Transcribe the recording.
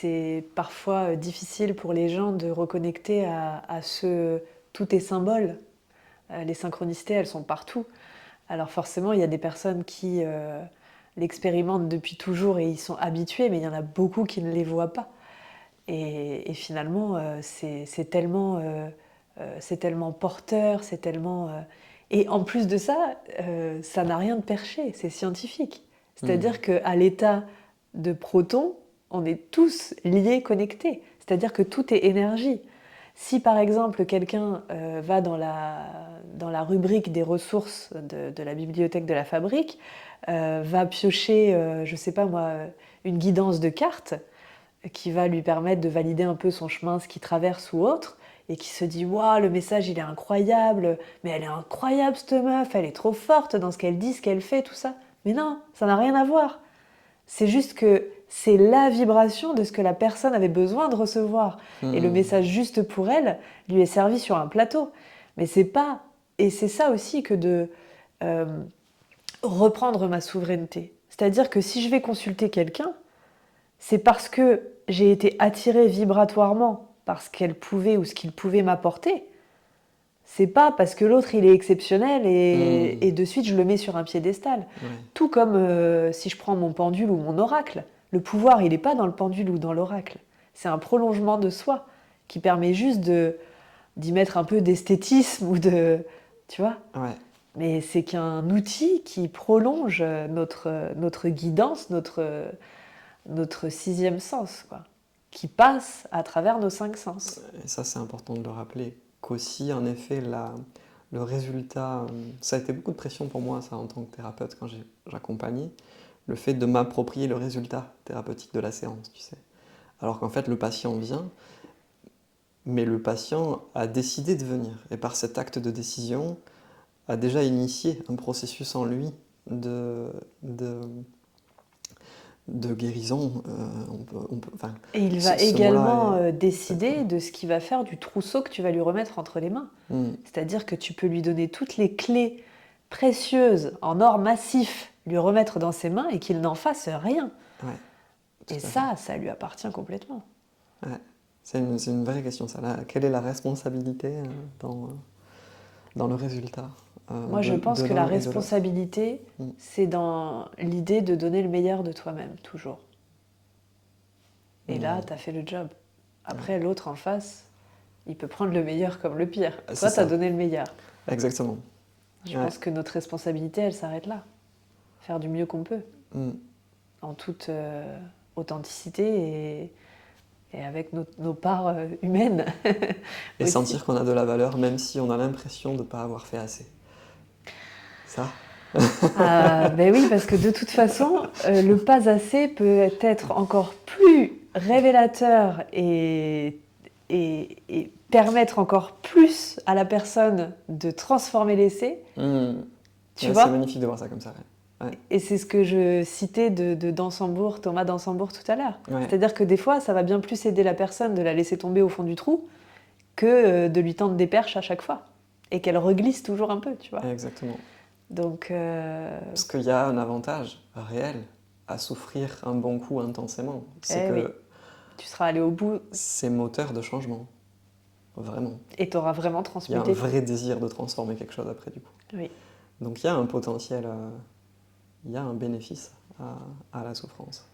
c'est parfois difficile pour les gens de reconnecter à ce tout est symbole. Les synchronicités, elles sont partout. Alors forcément, il y a des personnes qui l'expérimentent depuis toujours et ils sont habitués, mais il y en a beaucoup qui ne les voient pas. Et finalement, c'est tellement porteur, c'est tellement... Et en plus de ça, ça n'a rien de perché, c'est scientifique. C'est-à-dire qu'à l'état de proton, on est tous liés, connectés. C'est-à-dire que tout est énergie. Si par exemple quelqu'un va dans la rubrique des ressources de la bibliothèque de la fabrique, va piocher, je sais pas moi, une guidance de cartes qui va lui permettre de valider un peu son chemin, ce qu'il traverse ou autre, et qui se dit waouh, le message il est incroyable, mais elle est incroyable cette meuf, elle est trop forte dans ce qu'elle dit, ce qu'elle fait, tout ça. Mais non, ça n'a rien à voir. C'est juste que c'est la vibration de ce que la personne avait besoin de recevoir. Et le message juste pour elle lui est servi sur un plateau. Mais c'est pas... Et c'est ça aussi que de euh, reprendre ma souveraineté. C'est-à-dire que si je vais consulter quelqu'un, c'est parce que j'ai été attirée vibratoirement par ce qu'elle pouvait ou ce qu'il pouvait m'apporter. C'est pas parce que l'autre il est exceptionnel et de suite je le mets sur un piédestal. Ouais. Tout comme si je prends mon pendule ou mon oracle, le pouvoir il n'est pas dans le pendule ou dans l'oracle. C'est un prolongement de soi qui permet juste d'y mettre un peu d'esthétisme ou de... Tu vois. Ouais. Mais c'est qu'un outil qui prolonge notre guidance, notre sixième sens, quoi, qui passe à travers nos cinq sens. Et ça, c'est important de le rappeler. Qu'aussi, en effet, le résultat, ça a été beaucoup de pression pour moi, ça, en tant que thérapeute, quand j'accompagnais, le fait de m'approprier le résultat thérapeutique de la séance, tu sais. Alors qu'en fait, le patient vient, mais le patient a décidé de venir. Et par cet acte de décision, a déjà initié un processus en lui de, de, de guérison. Enfin, Et il va ce mot-là également est décider de ce qu'il va faire du trousseau que tu vas lui remettre entre les mains. C'est-à-dire que tu peux lui donner toutes les clés précieuses en or massif, lui remettre dans ses mains et qu'il n'en fasse rien. Ouais, tout Et à fait. ça lui appartient complètement. Ouais. C'est une vraie question, ça. Là, quelle est la responsabilité dans le résultat Moi, je pense de que la l'un et de l'autre? responsabilité, c'est dans l'idée de donner le meilleur de toi-même, toujours. Et là, tu as fait le job. Après, l'autre en face, il peut prendre le meilleur comme le pire. C'est Toi, tu as ça. donné le meilleur. Exactement. Je Ouais. pense que notre responsabilité, elle s'arrête là. Faire du mieux qu'on peut, Mm. en toute authenticité et avec nos parts humaines. Et aussi. sentir qu'on a de la valeur, même si on a l'impression de ne pas avoir fait assez. Ça, Ben oui, parce que de toute façon, le pas assez peut être encore plus révélateur et permettre encore plus à la personne de transformer l'essai. Tu ouais, c'est vois. magnifique de voir ça comme ça. Ouais. Et c'est ce que je citais de Dansembourg, Thomas Dansembourg tout à l'heure. Ouais. C'est-à-dire que des fois, ça va bien plus aider la personne de la laisser tomber au fond du trou que de lui tendre des perches à chaque fois. Et qu'elle reglisse toujours un peu, tu vois. Exactement. Donc, Parce qu'il y a un avantage réel à souffrir un bon coup intensément. C'est que oui, tu seras allé au bout c'est moteur de changement. Vraiment. et tu auras vraiment Il y a un transmuté. vrai désir de transformer quelque chose après du coup. Oui. Donc il y a un potentiel, il y a un bénéfice à la souffrance.